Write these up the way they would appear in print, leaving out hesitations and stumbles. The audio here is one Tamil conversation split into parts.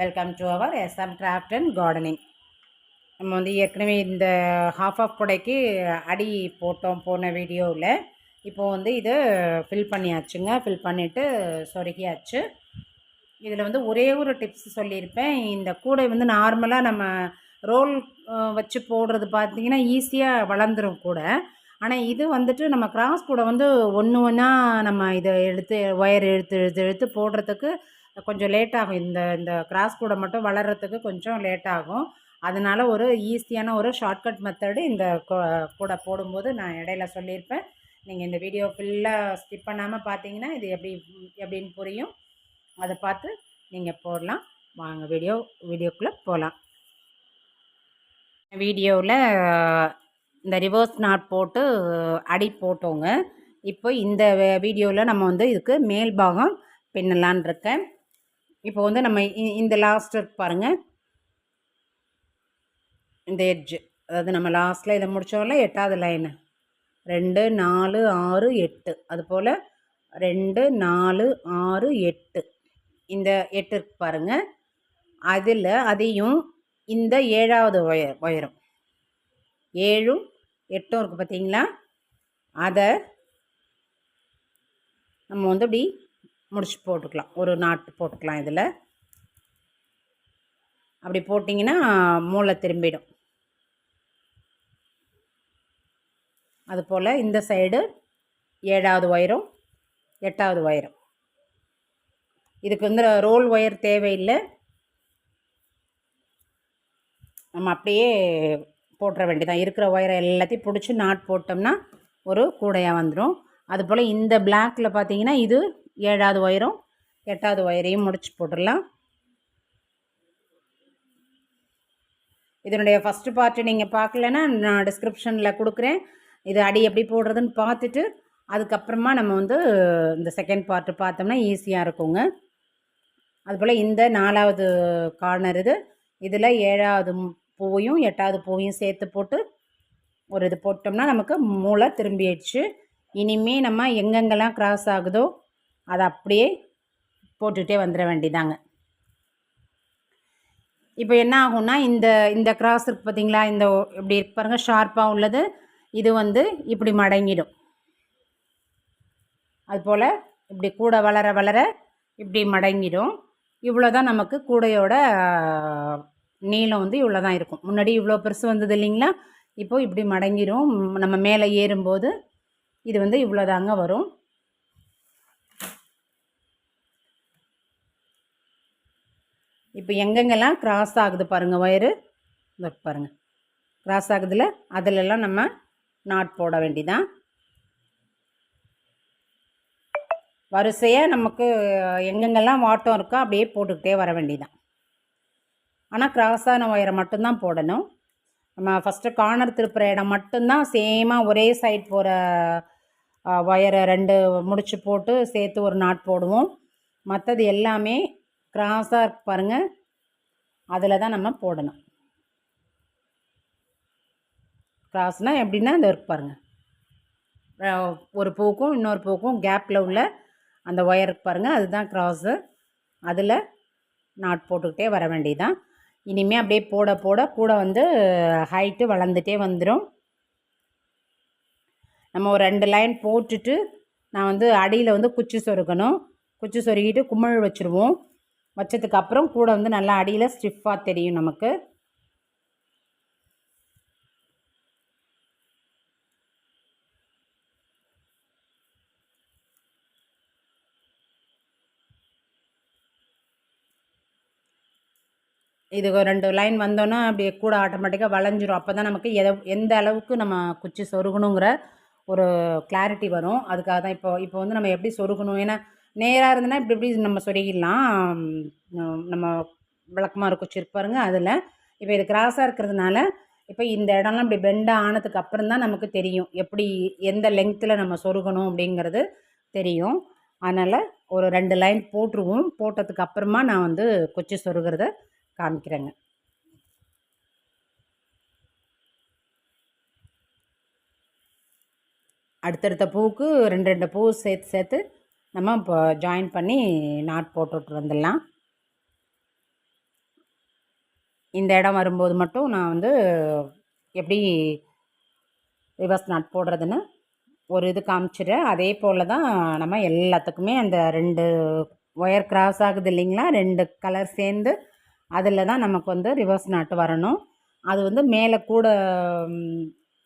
Welcome to our SM craft and gardening. நம்ம வந்து ஏற்கனவே இந்த ஹாஃப் ஆஃப் புடைக்கு அடி போட்டோம் போன வீடியோவில். இப்போ வந்து இதை ஃபில் பண்ணியாச்சுங்க. ஃபில் பண்ணிவிட்டு சொருகியாச்சு. இதில் வந்து ஒரே ஒரு டிப்ஸ் சொல்லியிருப்பேன். இந்த கூடை வந்து நார்மலாக நம்ம ரோல் வச்சு போடுறது பார்த்திங்கன்னா ஈஸியாக வளர்ந்துடும் கூட. ஆனால் இது வந்துட்டு நம்ம கிராஸ் கூட வந்து ஒன்று ஒன்றா நம்ம இதை எடுத்து ஒயர் இழுத்து இழுத்து இழுத்து போடுறதுக்கு கொஞ்சம் லேட் ஆகும். இந்த இந்த கிராஸ் கூட மட்டும் வளர்கிறதுக்கு கொஞ்சம் லேட் ஆகும். அதனால் ஒரு ஈஸியான ஒரு ஷார்ட்கட் மெத்தடு இந்த கூட போடும்போது நான் இடையில சொல்லியிருப்பேன். நீங்கள் இந்த வீடியோ ஃபுல்லாக ஸ்கிப் பண்ணாமல் பார்த்தீங்கன்னா இது எப்படின்னு புரியும். அதை பார்த்து நீங்கள் போடலாம். வாங்க வீடியோக்குள்ளே போகலாம். வீடியோவில் இந்த ரிவர்ஸ் நாட் போட்டு அடி போட்டோங்க. இப்போ இந்த வீடியோவில் நம்ம வந்து இதுக்கு மேல் பாகம் பின்னலான் இருக்கேன். இப்போ வந்து நம்ம இந்த லாஸ்ட் பாருங்கள், இந்த எட்ஜு, அதாவது நம்ம லாஸ்ட்டில் இதை முடித்தோம்ல 8வது லைனு 2 4 6 8, அதுபோல் 2 4 6 8, இந்த 8 இருக்கு பாருங்கள். அதில் அதையும் இந்த 7வது ஒயரும் 7ம் 8ம் இருக்குது பார்த்தீங்களா, அதை நம்ம வந்து இப்படி முடிச்சு போட்டுக்கலாம். ஒரு நாட்டு போட்டுக்கலாம். இதில் அப்படி போட்டிங்கன்னா மூளை திரும்பிடும். அதுபோல் இந்த சைடு 7வது ஒயரும் 8வது ஒயரும். இதுக்கு வந்து ரோல் ஒயர் தேவையில்லை, நம்ம அப்படியே போட்டுற வேண்டியதான். இருக்கிற ஒயரை எல்லாத்தையும் பிடிச்சி நாட் போட்டோம்னா ஒரு கூடையாக வந்துடும். அதுபோல் இந்த பிளாக்கில் பார்த்தீங்கன்னா இது 7வது ஒயரும் 8வது ஒயரையும் முடிச்சு போட்டுடலாம். இதனுடைய ஃபஸ்ட்டு பார்ட்டு நீங்கள் பார்க்கலன்னா நான் டிஸ்கிரிப்ஷனில் கொடுக்குறேன். இது அடி எப்படி போடுறதுன்னு பார்த்துட்டு அதுக்கப்புறமா நம்ம வந்து இந்த செகண்ட் பார்ட்டு பார்த்தோம்னா ஈஸியாக இருக்குங்க. அதுபோல் இந்த 4வது கார்னர் இதில் 7வது பூவையும் 8வது பூவையும் சேர்த்து போட்டு ஒரு இது போட்டோம்னா நமக்கு மூளை திரும்பிடுச்சு. இனிமேல் நம்ம எங்கெங்கெல்லாம் கிராஸ் ஆகுதோ அதை அப்படியே போட்டுகிட்டே வந்துட வேண்டியதாங்க. இப்போ என்ன ஆகும்னா இந்த இந்த கிராஸ் இருக்குது பார்த்தீங்களா, இந்த இப்படி இருக்கு பாருங்கள், ஷார்ப்பாக உள்ளது, இது வந்து இப்படி மடங்கிடும். அதுபோல் இப்படி கூட வளர வளர இப்படி மடங்கிடும். இவ்வளோ தான் நமக்கு கூடையோட நீளம் வந்து இவ்வளோ தான் இருக்கும். முன்னாடி இவ்வளோ பெருசு வந்தது இல்லைங்களா, இப்போது இப்படி மடங்கிடும். நம்ம மேலே ஏறும்போது இது வந்து இவ்வளோ தாங்க வரும். இப்போ எங்கெங்கெல்லாம் கிராஸ் ஆகுது பாருங்கள் ஒயரு, இந்த பாருங்கள் கிராஸ் ஆகுதுல, அதிலெல்லாம் நம்ம நாட் போட வேண்டிதான். வரிசையாக நமக்கு எங்கெங்கெல்லாம் வாட்டம் இருக்கோ அப்படியே போட்டுக்கிட்டே வர வேண்டிதான். ஆனால் கிராஸான ஒயரை மட்டும்தான் போடணும். நம்ம ஃபஸ்ட்டு கார்னர் திருப்புற இடம் மட்டும்தான் சேமாக ஒரே சைட் போகிற ஒயரை 2 முடிச்சு போட்டு சேர்த்து ஒரு நாட் போடுவோம். மற்றது எல்லாமே கிராஸாக இருக்கு பாருங்கள், அதில் தான் நம்ம போடணும். கிராஸ்னால் எப்படின்னா இந்த இருக்கு பாருங்கள், ஒரு பூக்கும் இன்னொரு பூக்கும் கேப்பில் உள்ள அந்த ஒயருக்கு பாருங்கள், அதுதான் கிராஸு. அதில் நாட் போட்டுக்கிட்டே வர வேண்டியதான். இனிமேல் அப்படியே போட போட கூட வந்து ஹைட்டு வளர்ந்துட்டே வந்துடும். நம்ம ஒரு 2 லைன் போட்டுட்டு நான் வந்து அடியில் வந்து குச்சி சொருகணும். குச்சி சொருகிட்டு குமிழ் வச்சுருவோம். வச்சதுக்கு அப்புறம் கூட வந்து நல்லா அடியில் ஸ்டிஃபாக தெரியும் நமக்கு. இது ஒரு 2 லைன் வந்தோன்னா அப்படியே கூட ஆட்டோமேட்டிக்காக வளைஞ்சிரும். அப்போ தான் நமக்கு எந்த அளவுக்கு நம்ம குச்சி சொருகணுங்கிற ஒரு கிளாரிட்டி வரும். அதுக்காக தான் இப்போ வந்து நம்ம எப்படி சொருகணும், ஏன்னா நேராக இருந்ததுன்னா இப்படி இப்படி நம்ம சொருகிடலாம். நம்ம விளக்கமாக குச்சி இருக்கு பாருங்கள் அதில். இப்போ இது கிராஸாக இருக்கிறதுனால இப்போ இந்த இடம்லாம் இப்படி பெண்டாக ஆனதுக்கு அப்புறம் தான் நமக்கு தெரியும் எப்படி எந்த லெங்க்த்தில் நம்ம சொருகணும் அப்படிங்கிறது தெரியும். அதனால் ஒரு 2 லைன் போட்டுருவோம். போட்டதுக்கு அப்புறமா நான் வந்து குச்சி சொருகிறத காமிக்கிறேங்க. அடுத்தடுத்த பூவுக்கு 2 பூ சேர்த்து நம்ம இப்போ ஜாயின் பண்ணி நாட் போட்டுட்டு வந்துடலாம். இந்த இடம் வரும்போது மட்டும் நான் வந்து எப்படி ரிவர்ஸ் நாட் போடுறதுன்னு ஒரு இது காமிச்சிடுறேன். அதே போல் தான் நம்ம எல்லாத்துக்குமே அந்த 2 ஒயர் கிராஸ் ஆகுது இல்லைங்களா, 2 கலர் சேர்ந்து அதில் தான் நமக்கு வந்து ரிவர்ஸ் நாட்டு வரணும். அது வந்து மேலே கூட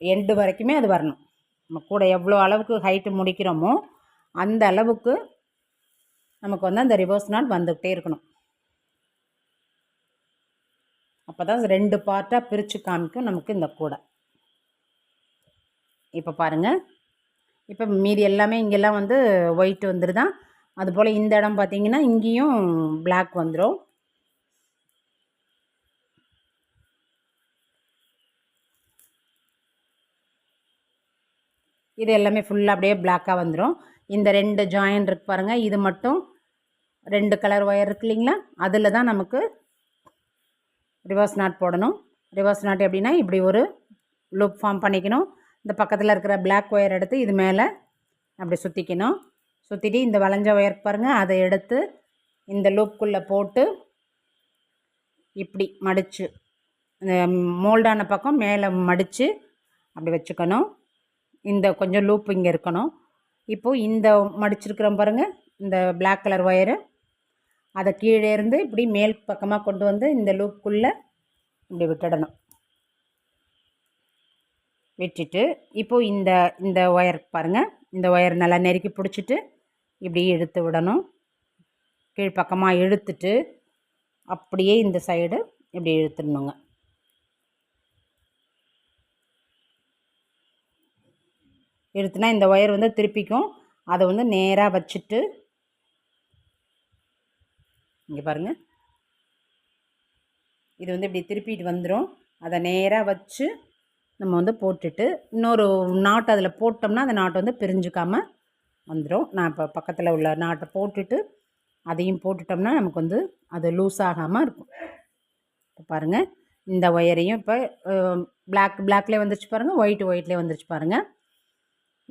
எண்டு வரைக்குமே அது வரணும். நம்ம கூட எவ்வளோ அளவுக்கு ஹைட்டு முடிக்கிறோமோ அந்த அளவுக்கு நமக்கு வந்து அந்த ரிவர்ஸ் நாட் வந்துகிட்டே இருக்கணும். அப்போ தான் 2 பார்ட்டாக பிரித்து காமிக்கும் நமக்கு இந்த கூடை. இப்போ பாருங்கள், இப்போ மீதி எல்லாமே இங்கெல்லாம் வந்து ஒயிட் வந்துடுதான். அதுபோல் இந்த இடம் பார்த்திங்கன்னா இங்கேயும் பிளாக் வந்துடும். இது எல்லாமே ஃபுல்லாக அப்படியே பிளாக்காக வந்துடும். இந்த 2 ஜாயின் இருக்கு பாருங்கள், இது மட்டும் 2 கலர் ஒயர் இருக்கு இல்லைங்களா, அதில் தான் நமக்கு ரிவர்ஸ் நாட் போடணும். ரிவர்ஸ் நாட் எப்படின்னா இப்படி ஒரு லூப் ஃபார்ம் பண்ணிக்கணும். இந்த பக்கத்தில் இருக்கிற பிளாக் ஒயர் எடுத்து இது மேலே அப்படி சுற்றிக்கணும். சுற்றிட்டு இந்த வளைஞ்ச ஒயர் பாருங்கள், அதை எடுத்து இந்த லூப்புக்குள்ளே போட்டு இப்படி மடித்து மோல்டான பக்கம் மேலே மடித்து அப்படி வச்சுக்கணும். இந்த கொஞ்சம் லூப் இங்கே இருக்கணும். இப்போது இந்த மடிச்சிருக்கிறோம் பாருங்கள், இந்த பிளாக் கலர் ஒயரு, அதை கீழே இருந்து இப்படி மேல் பக்கமாக கொண்டு வந்து இந்த லூப்புக்குள்ளே இப்படி விட்டுடணும். விட்டுட்டு இப்போது இந்த இந்த ஒயர் பாருங்கள், இந்த ஒயர் நல்லா நெருக்கி பிடிச்சிட்டு இப்படி இழுத்து விடணும். கீழ்ப்பக்கமாக இழுத்துட்டு அப்படியே இந்த சைடு இப்படி இழுத்துடணுங்க. இழுத்துனா இந்த ஒயர் வந்து திருப்பிக்கும். அதை வந்து நேராக வச்சுட்டு இங்கே பாருங்கள், இது வந்து இப்படி திருப்பிட்டு வந்துடும். அதை நேராக வச்சு நம்ம வந்து போட்டுட்டு இன்னொரு நாட்டு அதில் போட்டோம்னா அந்த நாட்டை வந்து பிரிஞ்சுக்காமல் வந்துடும். நான் இப்போ பக்கத்தில் உள்ள நாட்டை போட்டுட்டு அதையும் போட்டுட்டோம்னா நமக்கு வந்து அது லூஸ் ஆகாமல் இருக்கும். இப்போ பாருங்கள், இந்த ஒயரையும் இப்போ பிளாக்லேயே வந்துருச்சு பாருங்கள், ஒயிட்லேயே வந்துருச்சு பாருங்கள்.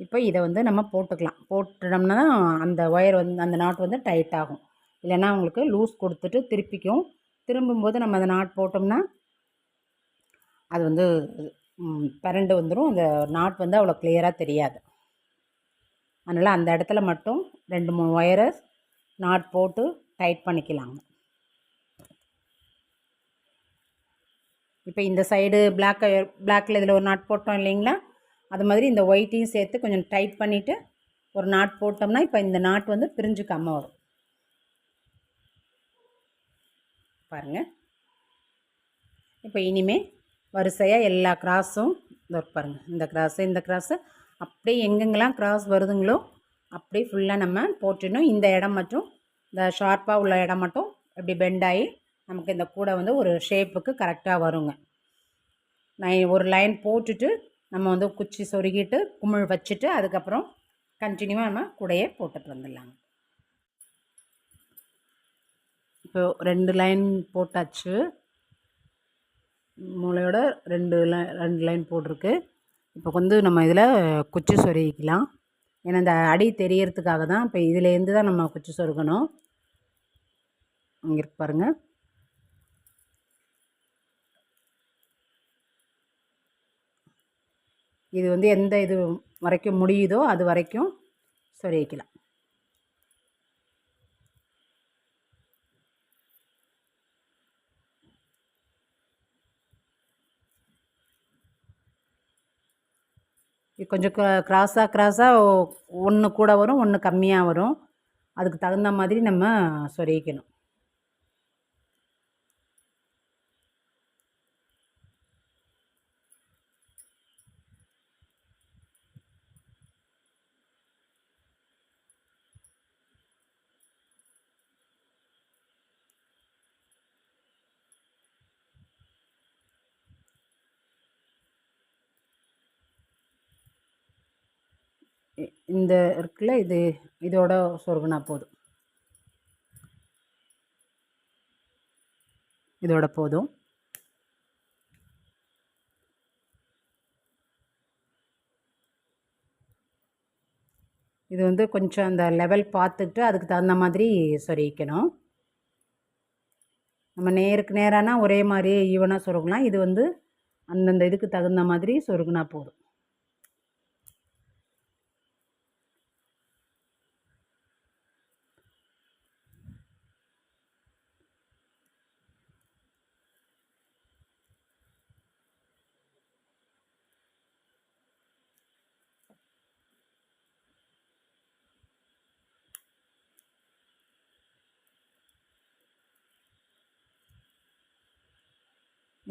இப்போ இதை வந்து நம்ம போட்டுக்கலாம். போட்டுட்டோம்னா அந்த ஒயர் வந்து அந்த நாட் வந்து டைட் ஆகும். இல்லைன்னா உங்களுக்கு லூஸ் கொடுத்துட்டு திருப்பிக்கும். திரும்பும்போது நம்ம அந்த நாட் போட்டோம்னா அது வந்து பரண்டு வந்துடும். அந்த நாட் வந்து அவ்வளோ கிளியராக தெரியாது. அதனால் அந்த இடத்துல மட்டும் 2-3 ஒயரை நாட் போட்டு டைட் பண்ணிக்கலாங்க. இப்போ இந்த சைடு பிளாக்கில் இதில் ஒரு நாட் போட்டோம் இல்லைங்களா, அது மாதிரி இந்த ஒயிட்டையும் சேர்த்து கொஞ்சம் டைட் பண்ணிவிட்டு ஒரு நாட் போட்டோம்னா இப்போ இந்த நாட் வந்து பிரிஞ்சுக்காமல் வரும். பாருங்கள், இப்போ இனிமேல் வரிசையாக எல்லா கிராஸும் பாருங்கள், இந்த கிராஸு அப்படியே எங்கெங்கெல்லாம் கிராஸ் வருதுங்களோ அப்படியே ஃபுல்லாக நம்ம போட்டுடணும். இந்த இடம் மட்டும், இந்த ஷார்ப்பாக உள்ள இடம் மட்டும் இப்படி பெண்டாகி நமக்கு இந்த கூடை வந்து ஒரு ஷேப்புக்கு கரெக்டாக வருங்க. நான் ஒரு லைன் போட்டுட்டு நம்ம வந்து குச்சி சொருகிட்டு குமிழ் வச்சுட்டு அதுக்கப்புறம் கண்டினியூவாக நம்ம கூடையே போட்டுட்டு வந்துடலாங்க. இப்போ 2 லைன் போட்டாச்சு, மூளையோட 2 லைன் போட்டிருக்கு. இப்போ வந்து நம்ம இதில் குச்சி சொருகிக்கலாம். ஏன்னா இந்த அடி தெரியறதுக்காக தான். இப்போ இதிலேருந்து தான் நம்ம குச்சி சொருகணும். இங்கே இருக்கு பாருங்கள், இது வந்து எந்த இது வரைக்கும் முடியுதோ அது வரைக்கும் சொருகிக்கலாம். இது கொஞ்சம் கிராஸாக ஒன்று கூட வரும், ஒன்று கம்மியாக வரும். அதுக்கு தகுந்த மாதிரி நம்ம சொருகிக்கணும். இந்த இருக்குல்ல, இதோட சொருகுனா போதும், இதோட போதும். இது வந்து கொஞ்சம் அந்த லெவல் பார்த்துட்டு அதுக்கு தகுந்த மாதிரி சொருகிக்கணும். நம்ம நேருக்கு நேரானா ஒரே மாதிரியே ஈவனாக சொருகலாம். இது வந்து அந்தந்த இதுக்கு தகுந்த மாதிரி சொருகுனா போதும்.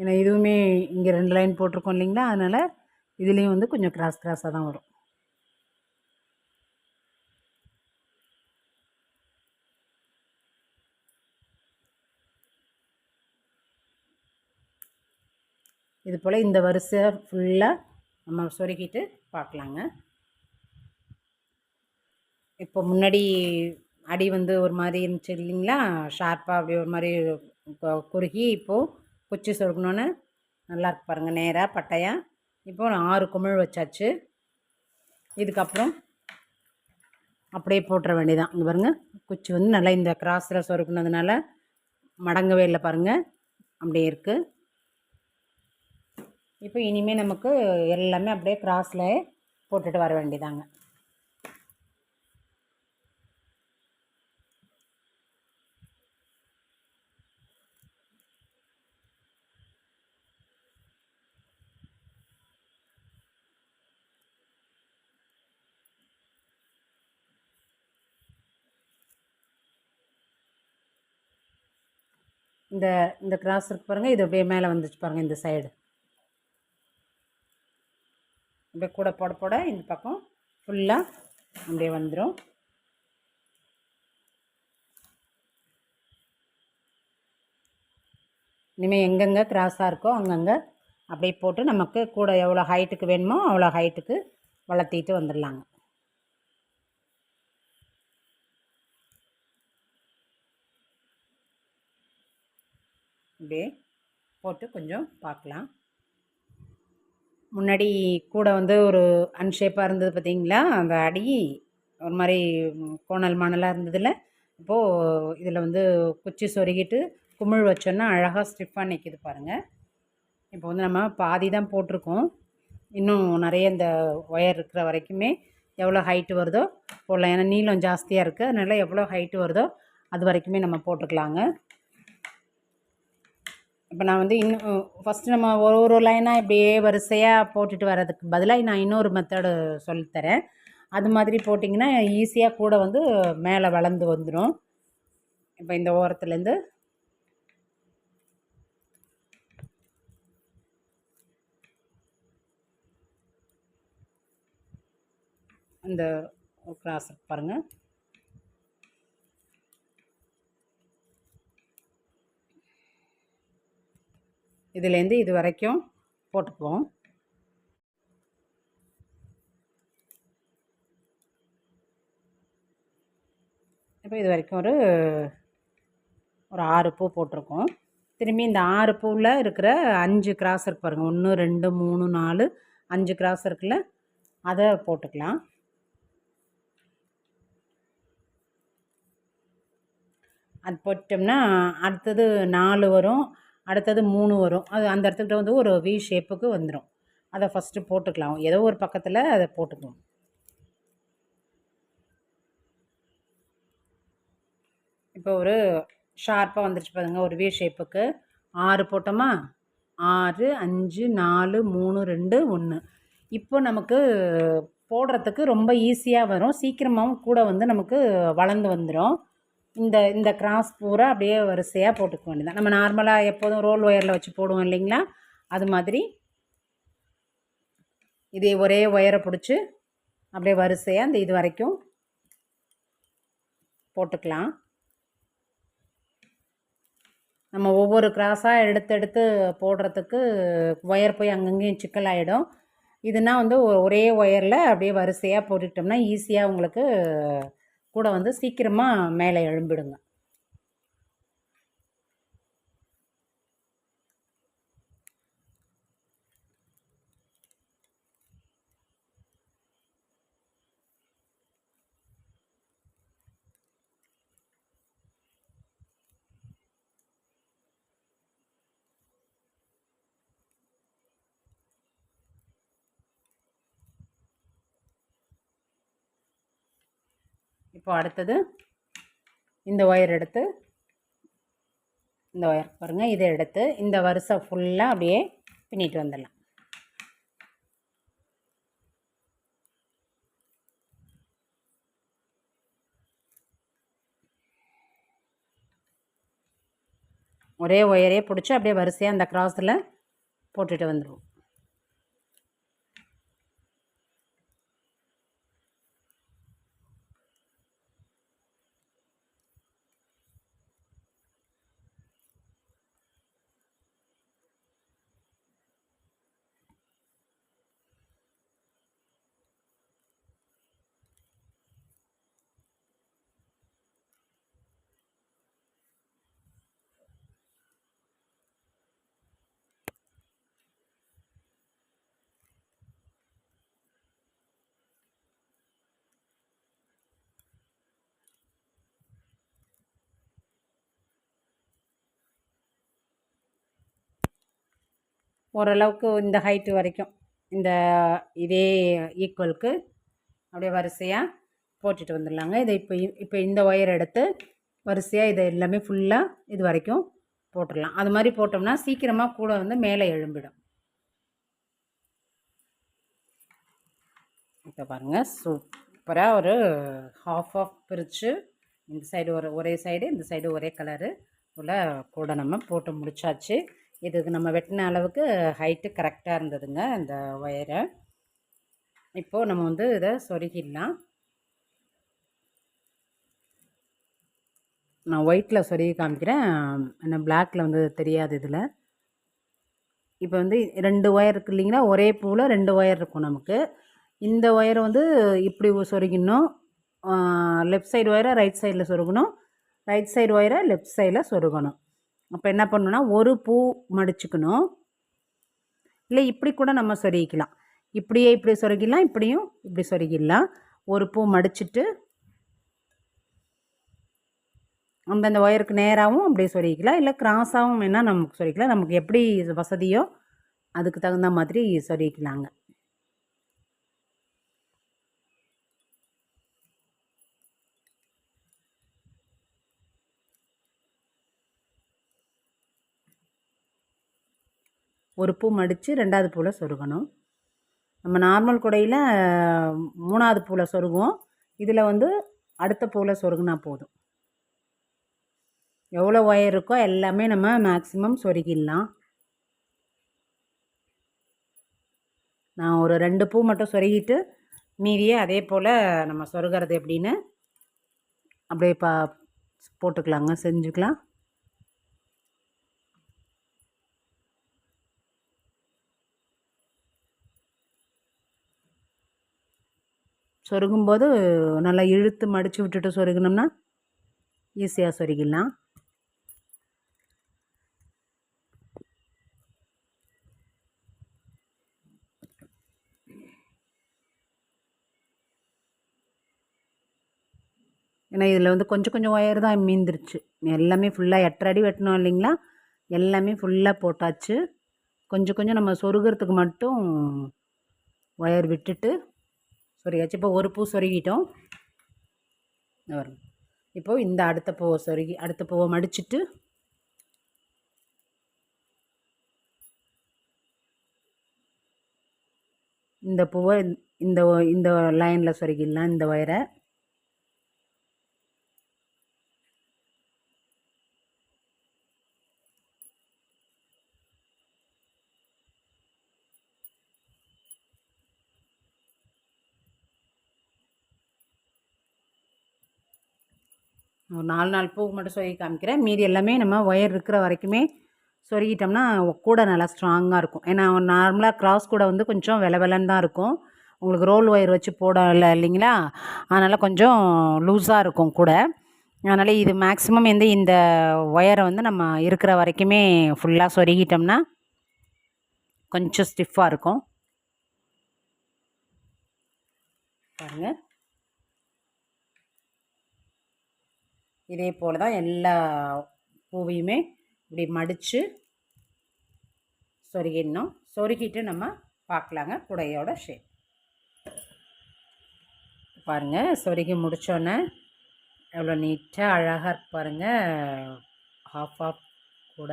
ஏன்னா இதுவுமே இங்கே 2 லைன் போட்டிருக்கோம் இல்லைங்களா, அதனால் இதுலேயும் வந்து கொஞ்சம் கிராஸாக தான் வரும். இது போல் இந்த வரிசை ஃபுல்லாக நம்ம சொருகிட்டு பார்க்கலாங்க. இப்போ முன்னாடி அடி வந்து ஒரு மாதிரி இருந்துச்சு இல்லைங்களா, ஷார்ப்பாக அப்படியே ஒரு மாதிரி குறுகி இப்போது குச்சி சொருகணுன்னு நல்லா இருக்கு பாருங்கள், நேராக பட்டையாக. இப்போது 6 குமிழ் வச்சாச்சு. இதுக்கப்புறம் அப்படியே போட்டுற வேண்டியதான். இங்கே பாருங்கள், குச்சி வந்து நல்லா இந்த கிராஸில் சொருக்குனதுனால மடங்கவே இல்லை பாருங்கள், அப்படியே இருக்குது. இப்போ இனிமேல் நமக்கு எல்லாமே அப்படியே கிராஸில் போட்டுட்டு வர வேண்டியதாங்க. இந்த இந்த கிராஸ் இருக்கு பாருங்கள், இது அப்படியே மேலே வந்துச்சு பாருங்கள், இந்த சைடு அப்படியே கூட போட போட இந்த பக்கம் ஃபுல்லாக அப்படியே வந்துடும். இனிமேல் எங்கெங்கே கிராஸாக இருக்கோ அங்கங்கே அப்படியே போட்டு நமக்கு கூட எவ்வளோ ஹைட்டுக்கு வேணுமோ அவ்வளோ ஹைட்டுக்கு வளர்த்திட்டு வந்துடலாங்க. அப்படியே போட்டு கொஞ்சம் பார்க்கலாம். முன்னாடி கூட வந்து ஒரு அன்ஷேப்பாக இருந்தது பார்த்தீங்களா, அந்த அடி ஒரு மாதிரி கோணல் மாணலாக இருந்ததில்ல. இப்போது இதில் வந்து குச்சி சொருகிட்டு குமிழ் வச்சோன்னா அழகாக ஸ்டிஃபாக நிற்கிது பாருங்கள். இப்போ வந்து நம்ம பாதி தான் போட்டிருக்கோம், இன்னும் நிறைய இந்த ஒயர் இருக்கிற வரைக்குமே எவ்வளோ ஹைட்டு வருதோ போடலாம். ஏன்னா நீளம் ஜாஸ்தியாக இருக்குது, அதனால் எவ்வளோ ஹைட்டு வருதோ அது வரைக்குமே நம்ம போட்டுக்கலாங்க. இப்போ நான் வந்து இன்னும் ஃபஸ்ட்டு நம்ம ஒரு ஒரு லைனாக இப்படியே வரிசையாக போட்டுட்டு வர்றதுக்கு பதிலாக நான் இன்னொரு மெத்தடு சொல்லித்தரேன். அது மாதிரி போட்டிங்கன்னா ஈஸியாக கூட வந்து மேலே வளர்ந்து வந்துடும். இப்போ இந்த ஓரத்துலேருந்து அந்த கிராஸ் பாருங்கள், இதுலேருந்து இது வரைக்கும் போட்டுக்குவோம். இப்போ இது வரைக்கும் ஒரு 6 பூ போட்டிருக்கோம். திரும்பி இந்த 6 பூவில் இருக்கிற 5 கிராஸ் இருக்கு பாருங்கள், 1 2 3 4 5 கிராஸ் இருக்குல்ல, அதை போட்டுக்கலாம். அது போட்டோம்னா அடுத்தது 4 வரும், அடுத்தது 3 வரும். அது அந்த இடத்துக்கிட்ட வந்து ஒரு வி ஷேப்புக்கு வந்துடும். அதை ஃபஸ்ட்டு போட்டுக்கலாம், ஏதோ ஒரு பக்கத்தில் அதை போட்டுக்குவோம். இப்போ ஒரு ஷார்ப்பாக வந்துருச்சு பாருங்க, ஒரு வி ஷேப்புக்கு 6 போட்டோமா, 6 5 4 3 2 1. இப்போ நமக்கு போடுறதுக்கு ரொம்ப ஈஸியாக வரும், சீக்கிரமாகவும் கூட வந்து நமக்கு வளர்ந்து வந்துடும். இந்த இந்த கிராஸ் பூரா அப்படியே வரிசையாக போட்டுக்க வேண்டியதான். நம்ம நார்மலாக எப்போதும் ரோல் ஒயரில் வச்சு போடுவோம் இல்லைங்களா, அது மாதிரி இதே ஒரே ஒயரை பிடிச்சி அப்படியே வரிசையாக இந்த இது வரைக்கும் போட்டுக்கலாம். நம்ம ஒவ்வொரு கிராஸாக எடுத்து எடுத்து போடுறதுக்கு ஒயர் போய் அங்கங்கேயும் சிக்கலாகிடும். இதுனா வந்து ஒரே ஒயரில் அப்படியே வரிசையாக போட்டுக்கிட்டோம்னா ஈஸியாக உங்களுக்கு கூட வந்து சீக்கிரமாக மேலே எழும்பிடுங்க. இப்போ அடுத்தது இந்த ஒயர் எடுத்து, இந்த ஒயர் பாருங்கள், இதை எடுத்து இந்த வரிசை ஃபுல்லாக அப்படியே பின்னிட்டு வந்துடலாம். ஒரே ஒயரே பிடிச்சி அப்படியே வரிசையாக அந்த கிராஸில் போட்டுட்டு வந்துடுவோம். ஓரளவுக்கு இந்த ஹைட்டு வரைக்கும் இந்த இதே ஈக்குவலுக்கு அப்படியே வரிசையாக போட்டுட்டு வந்துடலாங்க. இதை இப்போ இந்த ஒயர் எடுத்து வரிசையாக இதை எல்லாமே ஃபுல்லாக இது வரைக்கும் போட்டுடலாம். அது மாதிரி போட்டோம்னா சீக்கிரமாக கூட வந்து மேலே எழும்பிடும். இப்போ பாருங்கள், சூப்பராக ஒரு ஹாஃப் பிரித்து இந்த சைடு ஒரே சைடு, இந்த சைடு ஒரே கலரு உள்ள கூட நம்ம போட்டு முடிச்சாச்சு. இதுக்கு நம்ம வெட்டின அளவுக்கு ஹைட்டு கரெக்டாக இருந்ததுங்க இந்த ஒயரை. இப்போது நம்ம வந்து இதை சொருகிடலாம். நான் ஒயிட்டில் சொருகி காமிக்கிறேன், என்ன பிளாக்கில் வந்து தெரியாது இதில். இப்போ வந்து 2 ஒயர் இருக்குது இல்லைங்களா, ஒரே பூவில் 2 ஒயர் இருக்கும் நமக்கு. இந்த ஒயரை வந்து இப்படி சொருகிடணும், லெஃப்ட் சைடு ஒயரை ரைட் சைடில் சொருகணும், ரைட் சைடு ஒயரை லெஃப்ட் சைடில் சொருகணும். அப்போ என்ன பண்ணணுன்னா, ஒரு பூ மடிச்சுக்கணும். இல்லை இப்படி கூட நம்ம சொருகிக்கலாம், இப்படியே இப்படி சொருகிடலாம், இப்படியும் இப்படி சொருகிடலாம். ஒரு பூ மடிச்சுட்டு அந்தந்த ஒயருக்கு நேராகவும் அப்படியே சொருகிக்கலாம், இல்லை கிராஸாகவும் வேணால் நமக்கு சொருகிக்கலாம். நமக்கு எப்படி வசதியோ அதுக்கு தகுந்த மாதிரி சொருகிக்கலாங்க. ஒரு பூ மடித்து 2வது பூவில் சொருகணும். நம்ம நார்மல் குடையில் 3வது பூவில் சொருகுவோம், இதில் வந்து அடுத்த பூவில் சொருகுனா போதும். எவ்வளோ ஒயர் இருக்கோ எல்லாமே நம்ம மேக்ஸிமம் சொருகிடலாம். நான் ஒரு 2 பூ மட்டும் சொருகிட்டு மீதியே அதே போல் நம்ம சொருகிறது எப்படின்னு அப்படியே போட்டுக்கலாங்க, செஞ்சுக்கலாம். சொருகும்போது நல்லா இழுத்து மடித்து விட்டுட்டு சொருகினோம்னா ஈஸியாக சொருகிடலாம். ஏன்னா இதில் வந்து கொஞ்சம் கொஞ்சம் ஒயர் தான் மீந்துருச்சு, எல்லாமே ஃபுல்லாக 8 அடி வெட்டணும் இல்லைங்களா, எல்லாமே ஃபுல்லாக போட்டாச்சு. கொஞ்சம் கொஞ்சம் நம்ம சொருகிறதுக்கு மட்டும் ஒயர் விட்டுட்டு சொருகியாச்சு. இப்போ ஒரு பூ சொருகிட்டோம் வரும். இப்போது இந்த அடுத்த பூவை அடுத்த பூவை மடிச்சுட்டு இந்த பூவை இந்த இந்த லைனில் சொருகிடலாம் இந்த ஒயரை. ஒரு 4 பூ மட்டும் சொருகி காமிக்கிறேன், மீதி எல்லாமே நம்ம ஒயர் இருக்கிற வரைக்குமே சொருகிட்டோம்னா கூட நல்லா ஸ்ட்ராங்காக இருக்கும். ஏன்னா நார்மலாக கிராஸ் கூட வந்து கொஞ்சம் வெலன்னு தான் இருக்கும், உங்களுக்கு ரோல் ஒயர் வச்சு போடலை இல்லைங்களா, அதனால் கொஞ்சம் லூஸாக இருக்கும் கூட. அதனால் இது மேக்ஸிமம் வந்து இந்த ஒயரை வந்து நம்ம இருக்கிற வரைக்குமே ஃபுல்லாக சொருகிட்டோம்னா கொஞ்சம் ஸ்டிஃபாக இருக்கும். பாருங்கள், இதே போல் தான் எல்லா பூவையுமே இப்படி மடித்து சொருகிடணும். சொருகிட்டு நம்ம பார்க்கலாங்க குடையோட ஷேப். பாருங்கள், சொருகி முடித்தோன்னே எவ்வளோ நீட்டாக அழகாக இருக்கு பாருங்கள். ஹாஃப் ஆஃப் கூட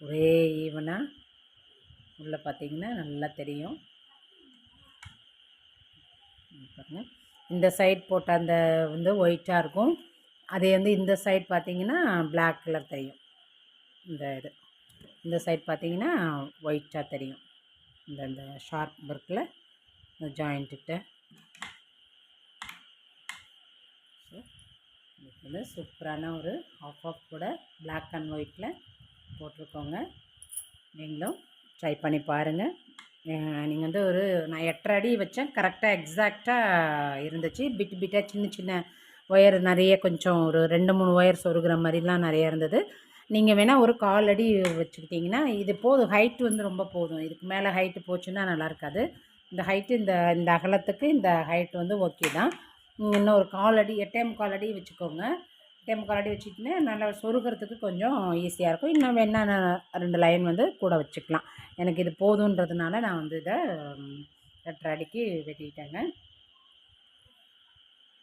ஒரே ஈவனாக உள்ளே பார்த்தீங்கன்னா நல்லா தெரியும் பாருங்கள். இந்த சைட் போட்ட அந்த வந்து ஒயிட்டாக இருக்கும், அதே வந்து இந்த சைட் பார்த்தீங்கன்னா பிளாக் கலர் தெரியும். இந்த சைட் பார்த்தீங்கன்னா ஒயிட்டாக தெரியும். இந்த ஷார்ப் ஒர்க்கில் இந்த ஜாயிண்ட்டுக்கிட்ட வந்து சூப்பரான ஒரு ஹாஃப் ஆஃப் கூட பிளாக் அண்ட் ஒயிட்டில் போட்டிருக்கோங்க. நீங்களும் ட்ரை பண்ணி பாருங்கள். நீங்கள் வந்து நான் 8.5 அடி வச்சேன், கரெக்டாக எக்ஸாக்டாக இருந்துச்சு. பிட்டாக சின்ன சின்ன ஒயர் நிறைய, கொஞ்சம் ஒரு 2-3 ஒயர் சொருகிற மாதிரிலாம் நிறைய இருந்தது. நீங்கள் வேணால் ஒரு 1/4 அடி வச்சுக்கிட்டிங்கன்னா இது போதும். ஹைட்டு வந்து ரொம்ப போதும். இதுக்கு மேலே ஹைட்டு போச்சுன்னா நல்லா இருக்காது. இந்த ஹைட்டு இந்த அகலத்துக்கு இந்த ஹைட் வந்து ஓகே தான். இன்னும் ஒரு 1/4 அடி 8.25 அடி வச்சுக்கோங்க. 8.25 அடி வச்சுக்கின்னு நல்லா சொருகிறதுக்கு கொஞ்சம் ஈஸியாக இருக்கும். இன்னும் வேணால் 2 லைன் வந்து கூட வச்சுக்கலாம். எனக்கு இது போதுன்றதுனால நான் வந்து இதை 8.5 அடிக்கு வெட்டிக்கிட்டேங்க.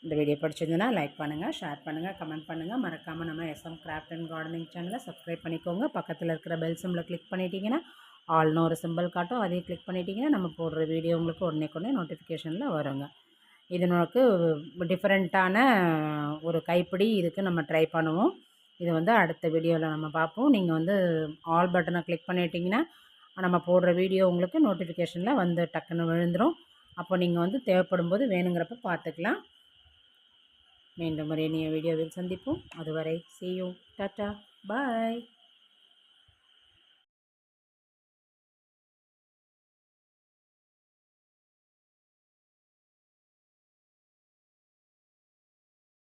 இந்த வீடியோ பிடிச்சிருந்ததுன்னா லைக் பண்ணுங்கள், ஷேர் பண்ணுங்கள், கமெண்ட் பண்ணுங்கள். மறக்காமல் நம்ம SM கிராஃப்ட் அண்ட் கார்டனிங் சேனலை சப்ஸ்கிரைப் பண்ணிக்கோங்க. பக்கத்தில் இருக்கிற பெல் சிம்பிளை கிளிக் பண்ணிட்டீங்கன்னா ஆல்னு ஒரு சிம்பிள் காட்டும், அதையும் கிளிக் பண்ணிட்டீங்கன்னா நம்ம போடுற வீடியோ உங்களுக்கு உடனே நோட்டிஃபிகேஷனில் வருங்க. இது நமக்கு டிஃப்ரெண்ட்டான ஒரு கைப்பிடி, இதுக்கு நம்ம ட்ரை பண்ணுவோம். இது வந்து அடுத்த வீடியோவில் நம்ம பார்ப்போம். நீங்கள் வந்து ஆல் பட்டனை கிளிக் பண்ணிட்டீங்கன்னா நம்ம போடுற வீடியோ உங்களுக்கு நோட்டிஃபிகேஷனில் வந்து டக்குன்னு விழுந்துடும். அப்போ நீங்கள் வந்து தேவைப்படும் போது வேணுங்கிறப்ப பார்த்துக்கலாம். மீண்டும் ஒரு இனிய வீடியோவில் சந்திப்போம். அதுவரை see you, டாட்டா, பாய்.